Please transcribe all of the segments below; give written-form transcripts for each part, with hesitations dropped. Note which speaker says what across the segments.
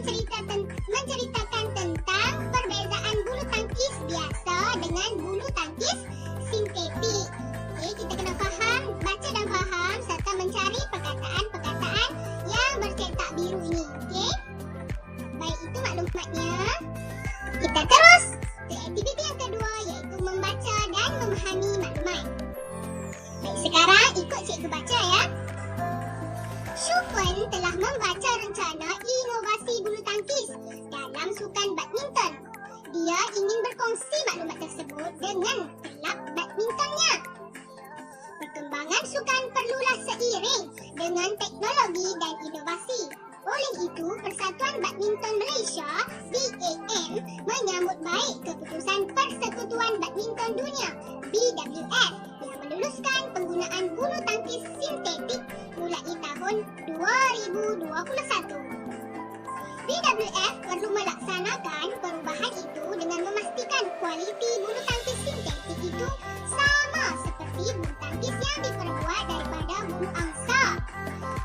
Speaker 1: menceritakan tentang perbezaan bulu tangkis biasa dengan bulu tangkis sintetik. Okey, kita kena faham, baca dan faham serta mencari perkataan-perkataan yang bercetak biru ini. Okey. Baik, itu maklumatnya. Kita terus ke aktiviti yang kedua, iaitu membaca dan memahami maklumat. Baik, sekarang ikut cikgu baca ya. Shufan telah membaca rencana inovasi bulu tangkis dalam sukan badminton. Dia ingin berkongsi maklumat tersebut dengan kelab badmintonnya. Perkembangan sukan perlulah seiring dengan teknologi dan inovasi. Oleh itu, Persatuan Badminton Malaysia (BAM) menyambut baik keputusan Persekutuan Badminton Dunia (BWF) yang meluluskan penggunaan bulu tangkis sintetik mulai tahun 2021. BWF perlu melaksanakan perubahan itu dengan memastikan kualiti bulu tangkis sintetik itu sama seperti bulu tangkis yang diperbuat daripada bulu angsa.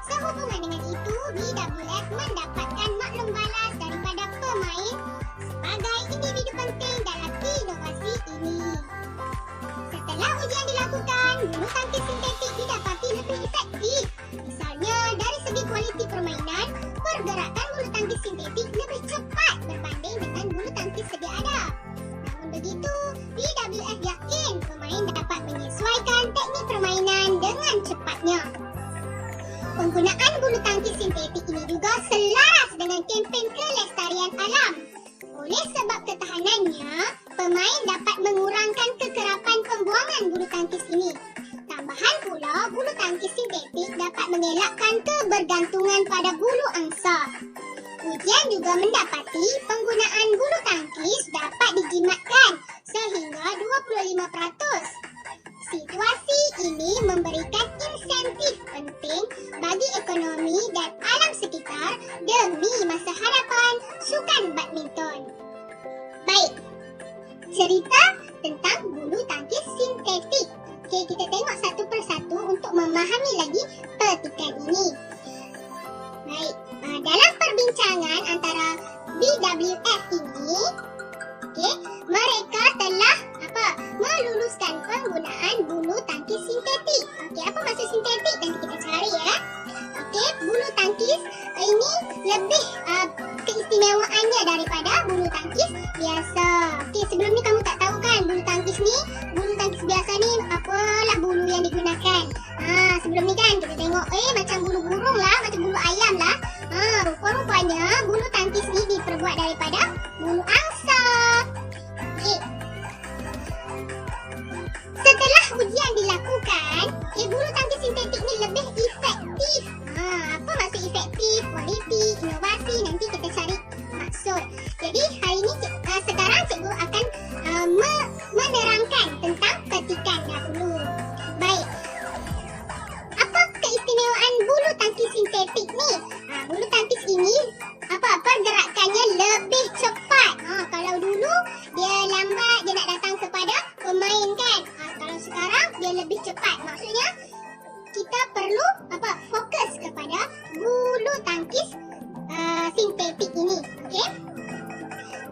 Speaker 1: Sehubungan dengan itu, BWF mendapatkan maklum balas daripada pemain sebagai individu penting dalam inovasi ini. Setelah ujian dilakukan, bulu tangkis sintetik didapati lebih efektif. Misalnya, dari segi kualiti permainan, pergerakan bulu tangkis sintetik lebih cepat berbanding dengan bulu tangkis sedia ada. Namun begitu, BWF yakin pemain dapat menyesuaikan teknik permainan dengan cepatnya. Penggunaan bulu tangkis sintetik ini juga selaras dengan kempen kelestarian alam. Oleh sebab ketahanannya, pemain dapat mengurangkan kekerapan pembuangan bulu tangkis ini. Tambahan pula, bulu tangkis sintetik dapat mengelakkan kebergantungan pada bulu angsa. Ujian juga mendapati penggunaan bulu tangkis dapat dijimatkan sehingga 25%. Situasi ini memberikan insentif penting bagi ekonomi dan alam sekitar demi masa hadapan sukan badminton. Baik, cerita tentang bulu tangkis sintetik. Okey, kita tengok satu persatu untuk memahami lagi petikan ini. Baik, dalam perbincangan antara BWF ini, okey, mereka telah meluluskan penggunaan bulu tangkis sintetik. Okey, apa maksud sintetik? Nanti kita cari ya. Okey, bulu tangkis ini lebih keistimewaannya daripada bulu tangkis biasa. Okey, sebelum ni kamu tak tahu kan bulu tangkis biasa ni apalah bulu yang digunakan. Sebelum ni kan kita tengok macam bulu burung lah, macam bulu ayam lah. Rupa-rupanya bulu tangkis ni diperbuat daripada bulu angsa. Okey. Setelah ujian dilakukan, bulu tangkis sintetik ni lebih efektif. Apa maksud efektif? Kualiti, inovasi, nanti kita cari maksud. Jadi hari ni sekarang cikgu akan menerangkan tentang petikan dahulu. Baik. Apa keistimewaan bulu tangkis sintetik ni? Bulu tangkis ini pergerakannya lebih cepat. Kalau dulu dia lambat, dia nak datang kepada pemain kan. Kalau sekarang dia lebih cepat. Maksudnya kita perlu fokus kepada bulu tangkis sintetik ini. Okey.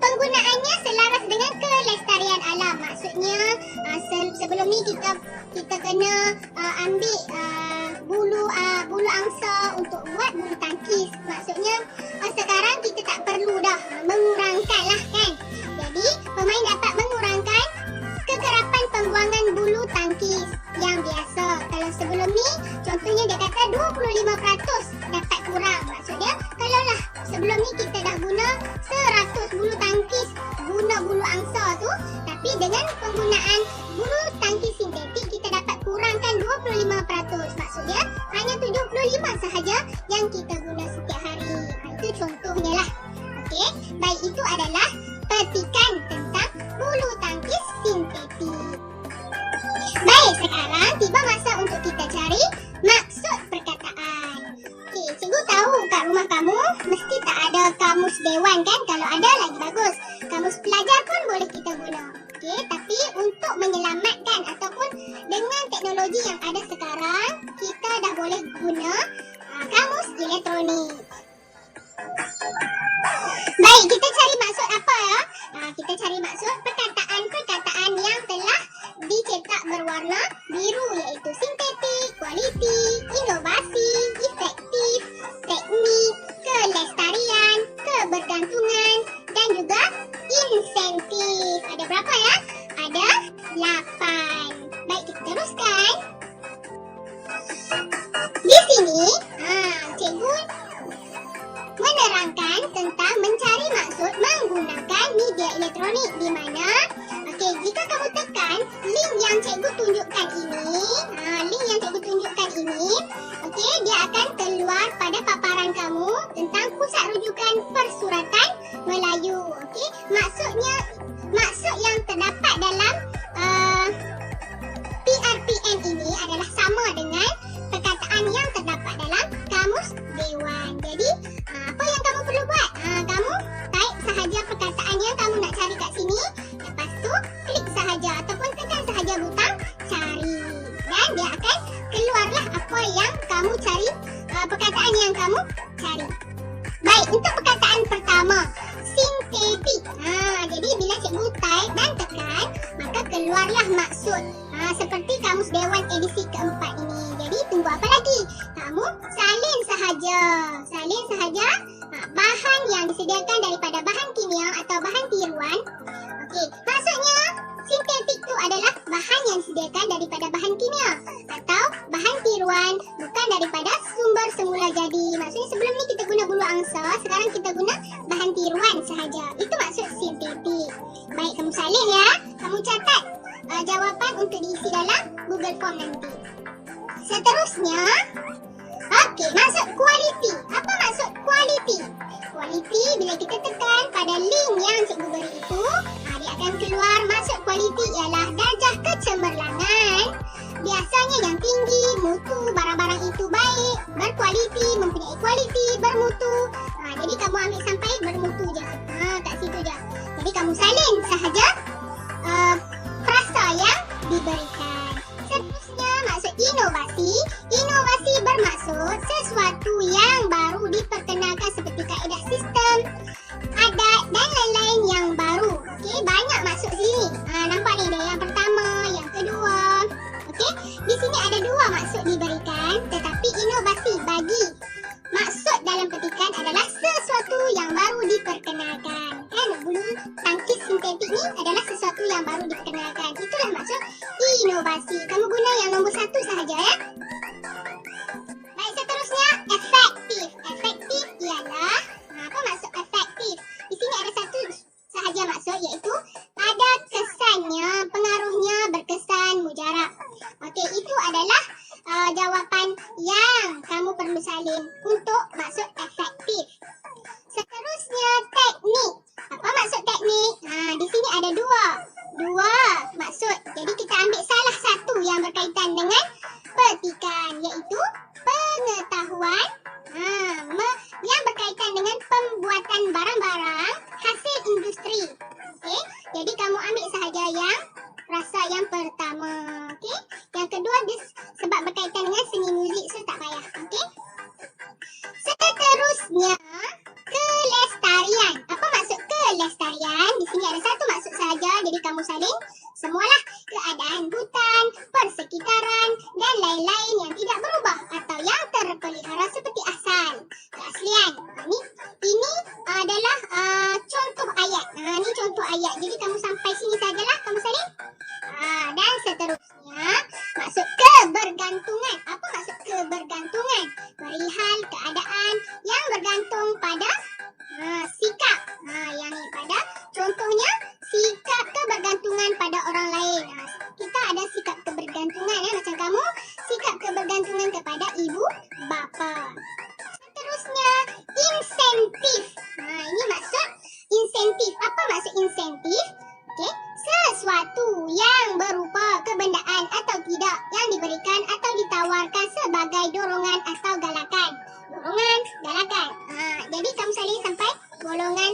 Speaker 1: Penggunaannya selaras dengan kelestarian alam. Maksudnya sebelum ni kita kena ambil bulu angsa untuk buat bulu tangkis. Maksudnya sekarang kita tak perlu dah mengurangkan lah kan. Jadi pemain dapat mengurangkan kekerapan pembuangan bulu tangkis yang biasa. Kalau sebelum ni contohnya dia kata 25% dapat kurang. Maksudnya kalau lah sebelum ni kita dah guna 100 bulu tangkis, guna bulu angsa tu, tapi dengan penggunaan bulu tangkis sintetik kita dapat kurangkan 25%. Maksudnya hanya 75 sahaja yang kita guna setiap hari. Itu contohnya lah. Okey, baik, itu adalah petikan tentang bulu tangkis sintetik. Baik, sekarang tiba masa untuk kita cari maksud perkataan. Okey, cikgu tahu kat rumah kamu mesti tak ada kamus dewan kan? Kalau ada lagi bagus. Kamus pelajar pun boleh kita guna. Okey, tapi untuk menyelamatkan ataupun dengan teknologi yang ada sekarang, kita dah boleh guna kamus elektronik. sini, cikgu menerangkan tentang mencari maksud menggunakan media elektronik di mana jika kamu tekan link yang cikgu tunjukkan ini, dia akan keluar pada paparan kamu tentang pusat rujukan persuratan Melayu. Maksud yang terdapat dalam PRPN ini adalah sama dengan perkataan yang terdapat dalam kamus Dewan. Jadi, apa yang kamu perlu buat? Kamu type sahaja perkataan yang kamu nak cari kat sini. Lepas tu, klik sahaja ataupun tekan sahaja butang cari. Dan dia akan keluarlah apa yang kamu cari, perkataan yang kamu cari. Baik, untuk perkataan pertama, sintetik. Jadi, bila cikgu type dan tekan, maka keluarlah maksud. Seperti kamus Dewan edisi keempat ini. Jadi, tunggu apa lagi? Kamu salin sahaja. Bahan yang disediakan daripada bahan kimia atau bahan tiruan. Maksudnya sintetik itu adalah bahan yang disediakan daripada bahan kimia atau bahan tiruan, bukan daripada sumber semula jadi. Maksudnya sebelum ni kita guna bulu angsa, sekarang kita guna bahan tiruan sahaja. Itu maksud sintetik. Baik, kamu salin ya. Kamu catat jawapan untuk diisi dalam Google Form nanti. Seterusnya, maksud kualiti. Apa maksud kualiti? Kualiti bila kita tekan pada link yang cikgu beri itu, dia akan keluar maksud kualiti ialah darjah kecemerlangan. Biasanya yang tinggi, mutu, barang-barang itu baik, berkualiti, mempunyai kualiti, bermutu. Jadi kamu ambil sampai bermutu je. Kat situ je. Jadi kamu salin sahaja frasa yang diberikan. Seterusnya, maksud inovasi. Inovasi bermaksud sesuatu yang baru diperkenalkan seperti kaedah sistem, adat dan lain-lain yang baru. Banyak maksud sini. Nampak ni dia yang pertama, yang kedua. Di sini ada dua maksud diberikan, tetapi inovasi bagi maksud dalam petikan adalah sesuatu yang baru diperkenalkan. Bulu tangkis sintetik ni adalah sesuatu yang baru diperkenalkan. Itulah maksud inovasi. Kamu guna yang nombor 1 sahaja ya. Baik, seterusnya efektif. Efektif ialah, apa maksud efektif? Di sini ada satu sahaja maksud, iaitu ada kesannya, pengaruhnya berkesan mujarab. Itu adalah jawapan yang kamu perlu salin untuk maksud efektif. Seterusnya teknik. Apa maksud teknik? Di sini ada dua maksud. Jadi kita ambil salah satu yang berkaitan dengan petikan, iaitu pengetahuan yang berkaitan dengan pembuatan barang-barang hasil industri. Jadi kamu ambil sahaja yang rasa yang pertama. Yang kedua dia sebab berkaitan dengan seni muzik, so tak payah. Seterusnya, kelestarian. Apa maksud kelestarian? Di sini ada satu maksud saja, jadi kamu salin semualah keadaan hutan, persekitaran dan lain-lain yang tidak berubah atau yang terpelihara seperti asal, keaslian. Ini adalah contoh ayat. Ini contoh ayat. Jadi kamu sampai sini sajalah, kamu salin. Dan seterusnya, maksud kebergantungan. Apa maksud kebergantungan? Perihal keadaan yang bergantung pada sikap. Yang ini pada contohnya sikap kebergantungan pada orang lain. Kita ada sikap kebergantungan macam kamu, sikap kebergantungan kepada ibu bapa. Seterusnya, insentif. Ini maksud insentif. Apa maksud insentif? Sesuatu yang berupa kebendaan atau tidak yang diberikan atau ditawarkan sebagai dorongan atau galakan. Dorongan, galakan. Jadi kamu salin sampai golongan